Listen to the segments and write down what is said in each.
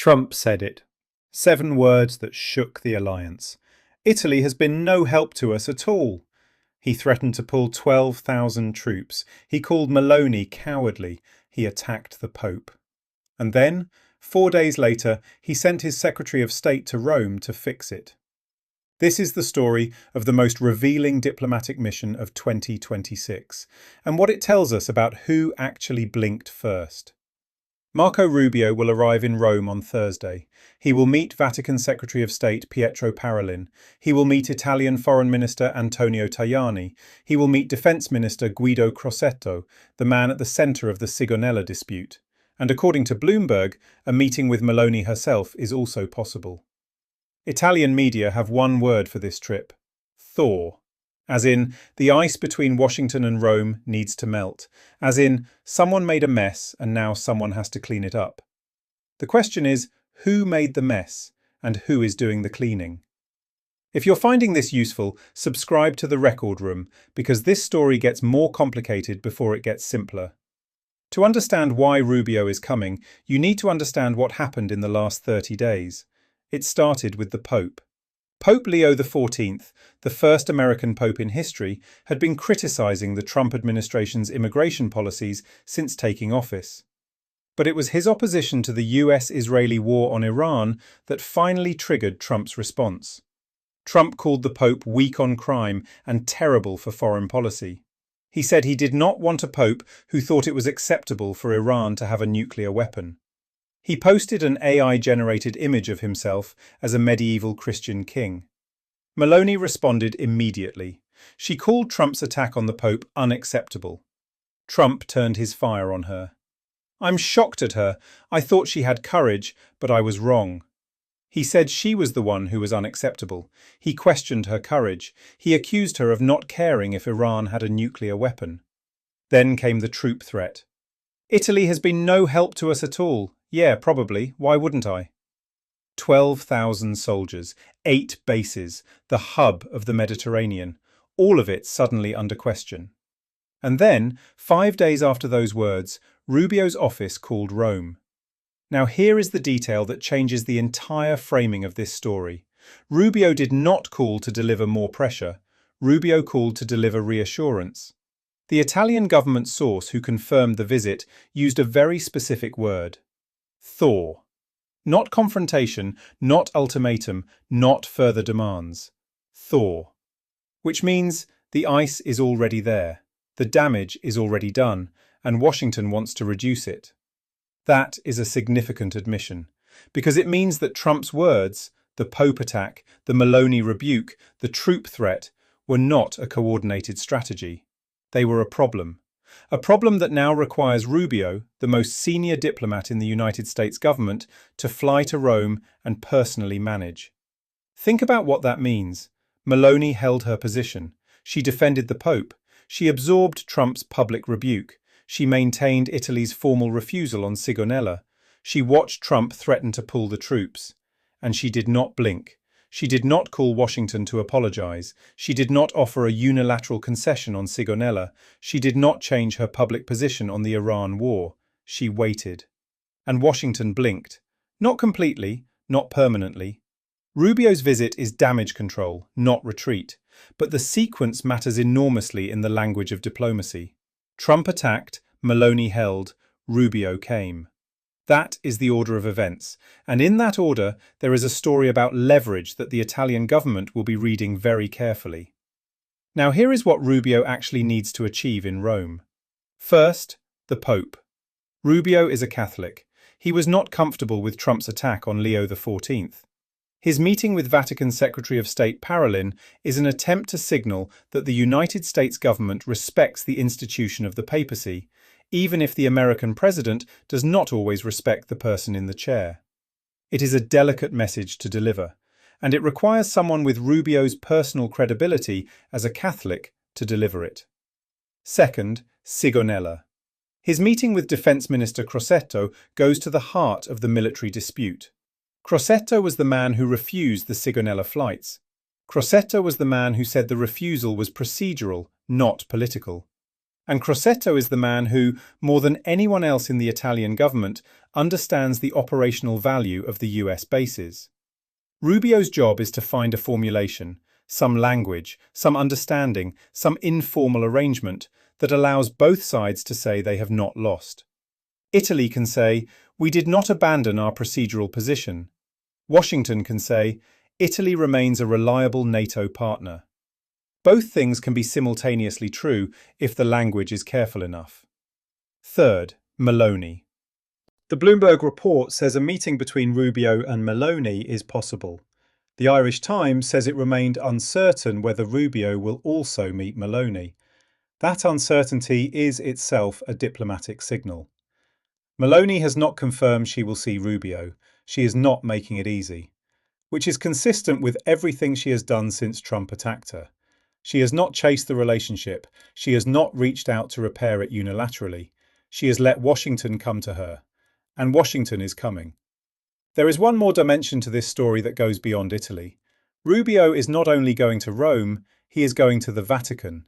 Trump said it. 7 words that shook the alliance. Italy has been no help to us at all. He threatened to pull 12,000 troops. He called Meloni cowardly. He attacked the Pope. And then, 4 days later, he sent his Secretary of State to Rome to fix it. This is the story of the most revealing diplomatic mission of 2026, and what it tells us about who actually blinked first. Marco Rubio will arrive in Rome on Thursday. He will meet Vatican Secretary of State Pietro Parolin. He will meet Italian Foreign Minister Antonio Tajani. He will meet Defence Minister Guido Crosetto, the man at the centre of the Sigonella dispute. And according to Bloomberg, a meeting with Meloni herself is also possible. Italian media have one word for this trip: thaw. As in, the ice between Washington and Rome needs to melt. As in, someone made a mess and now someone has to clean it up. The question is, who made the mess and who is doing the cleaning? If you're finding this useful, subscribe to The Record Room, because this story gets more complicated before it gets simpler. To understand why Rubio is coming, you need to understand what happened in the last 30 days. It started with the Pope. Pope Leo XIV, the first American pope in history, had been criticizing the Trump administration's immigration policies since taking office. But it was his opposition to the US-Israeli war on Iran that finally triggered Trump's response. Trump called the Pope weak on crime and terrible for foreign policy. He said he did not want a pope who thought it was acceptable for Iran to have a nuclear weapon. He posted an AI-generated image of himself as a medieval Christian king. Meloni responded immediately. She called Trump's attack on the Pope unacceptable. Trump turned his fire on her. "I'm shocked at her. I thought she had courage, but I was wrong." He said she was the one who was unacceptable. He questioned her courage. He accused her of not caring if Iran had a nuclear weapon. Then came the troop threat. "Italy has been no help to us at all." Yeah, probably. Why wouldn't I? 12,000 soldiers, 8 bases, the hub of the Mediterranean, all of it suddenly under question. And then, 5 days after those words, Rubio's office called Rome. Now here is the detail that changes the entire framing of this story. Rubio did not call to deliver more pressure. Rubio called to deliver reassurance. The Italian government source who confirmed the visit used a very specific word: thaw. Not confrontation, not ultimatum, not further demands. Thaw. Which means the ice is already there, the damage is already done, and Washington wants to reduce it. That is a significant admission, because it means that Trump's words, the Pope attack, the Meloni rebuke, the troop threat, were not a coordinated strategy. They were a problem. A problem that now requires Rubio, the most senior diplomat in the United States government, to fly to Rome and personally manage. Think about what that means. Meloni held her position. She defended the Pope. She absorbed Trump's public rebuke. She maintained Italy's formal refusal on Sigonella. She watched Trump threaten to pull the troops. And she did not blink. She did not call Washington to apologize. She did not offer a unilateral concession on Sigonella. She did not change her public position on the Iran war. She waited. And Washington blinked. Not completely, not permanently. Rubio's visit is damage control, not retreat. But the sequence matters enormously in the language of diplomacy. Trump attacked, Meloni held, Rubio came. That is the order of events, and in that order there is a story about leverage that the Italian government will be reading very carefully. Now here is what Rubio actually needs to achieve in Rome. First, the Pope. Rubio is a Catholic. He was not comfortable with Trump's attack on Leo XIV. His meeting with Vatican Secretary of State Parolin is an attempt to signal that the United States government respects the institution of the papacy, even if the American president does not always respect the person in the chair. It is a delicate message to deliver, and it requires someone with Rubio's personal credibility as a Catholic to deliver it. Second, Sigonella. His meeting with Defence Minister Crosetto goes to the heart of the military dispute. Crosetto was the man who refused the Sigonella flights. Crosetto was the man who said the refusal was procedural, not political. And Crosetto is the man who, more than anyone else in the Italian government, understands the operational value of the US bases. Rubio's job is to find a formulation, some language, some understanding, some informal arrangement that allows both sides to say they have not lost. Italy can say, "We did not abandon our procedural position." Washington can say, "Italy remains a reliable NATO partner." Both things can be simultaneously true if the language is careful enough. Third, Meloni. The Bloomberg report says a meeting between Rubio and Meloni is possible. The Irish Times says it remained uncertain whether Rubio will also meet Meloni. That uncertainty is itself a diplomatic signal. Meloni has not confirmed she will see Rubio. She is not making it easy, which is consistent with everything she has done since Trump attacked her. She has not chased the relationship. She has not reached out to repair it unilaterally. She has let Washington come to her. And Washington is coming. There is one more dimension to this story that goes beyond Italy. Rubio is not only going to Rome, he is going to the Vatican.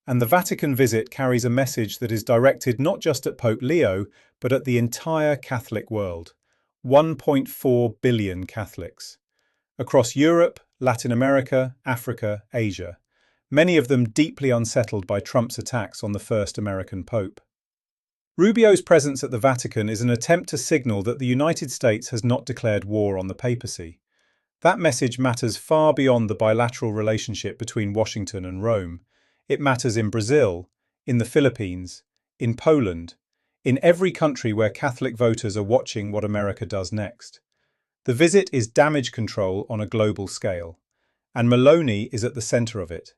And the Vatican visit carries a message that is directed not just at Pope Leo, but at the entire Catholic world. 1.4 billion Catholics. Across Europe, Latin America, Africa, Asia. Many of them deeply unsettled by Trump's attacks on the first American Pope. Rubio's presence at the Vatican is an attempt to signal that the United States has not declared war on the papacy. That message matters far beyond the bilateral relationship between Washington and Rome. It matters in Brazil, in the Philippines, in Poland, in every country where Catholic voters are watching what America does next. The visit is damage control on a global scale, and Meloni is at the center of it.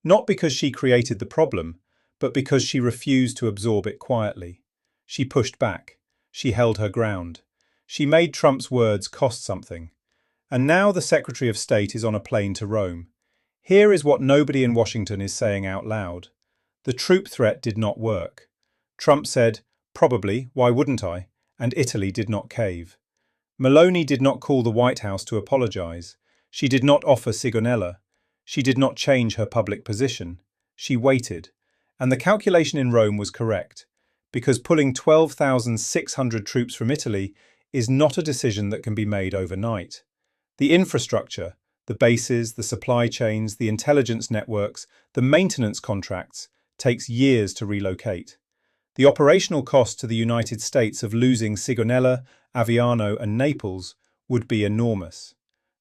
Not because she created the problem, but because she refused to absorb it quietly. She pushed back. She held her ground. She made Trump's words cost something. And now the Secretary of State is on a plane to Rome. Here is what nobody in Washington is saying out loud. The troop threat did not work. Trump said, "Probably, why wouldn't I?" And Italy did not cave. Meloni did not call the White House to apologize. She did not offer Sigonella. She did not change her public position. She waited. And the calculation in Rome was correct, because pulling 12,600 troops from Italy is not a decision that can be made overnight. The infrastructure, the bases, the supply chains, the intelligence networks, the maintenance contracts, takes years to relocate. The operational cost to the United States of losing Sigonella, Aviano and Naples would be enormous.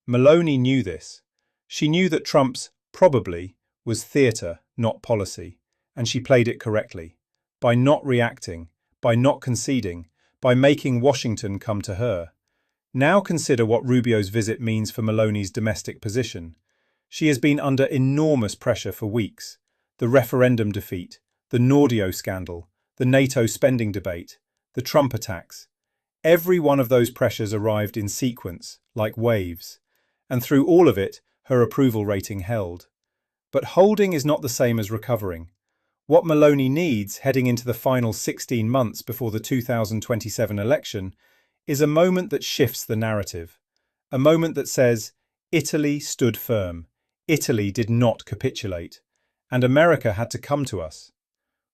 Meloni knew this. She knew that Trump's "probably" was theatre, not policy, and she played it correctly. By not reacting, by not conceding, by making Washington come to her. Now consider what Rubio's visit means for Meloni's domestic position. She has been under enormous pressure for weeks. The referendum defeat, the Nordio scandal, the NATO spending debate, the Trump attacks. Every one of those pressures arrived in sequence, like waves. And through all of it, her approval rating held. But holding is not the same as recovering. What Meloni needs, heading into the final 16 months before the 2027 election, is a moment that shifts the narrative. A moment that says, Italy stood firm. Italy did not capitulate. And America had to come to us.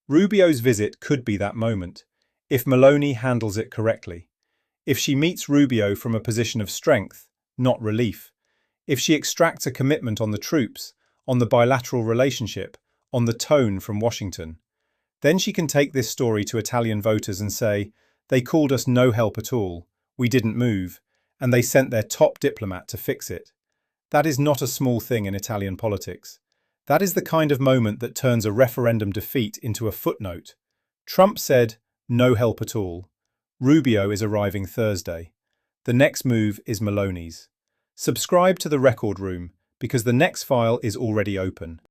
Rubio's visit could be that moment, if Meloni handles it correctly. If she meets Rubio from a position of strength, not relief. If she extracts a commitment on the troops, on the bilateral relationship, on the tone from Washington. Then she can take this story to Italian voters and say, they called us no help at all, we didn't move, and they sent their top diplomat to fix it. That is not a small thing in Italian politics. That is the kind of moment that turns a referendum defeat into a footnote. Trump said, no help at all. Rubio is arriving Thursday. The next move is Meloni's. Subscribe to the Record Room, because the next file is already open.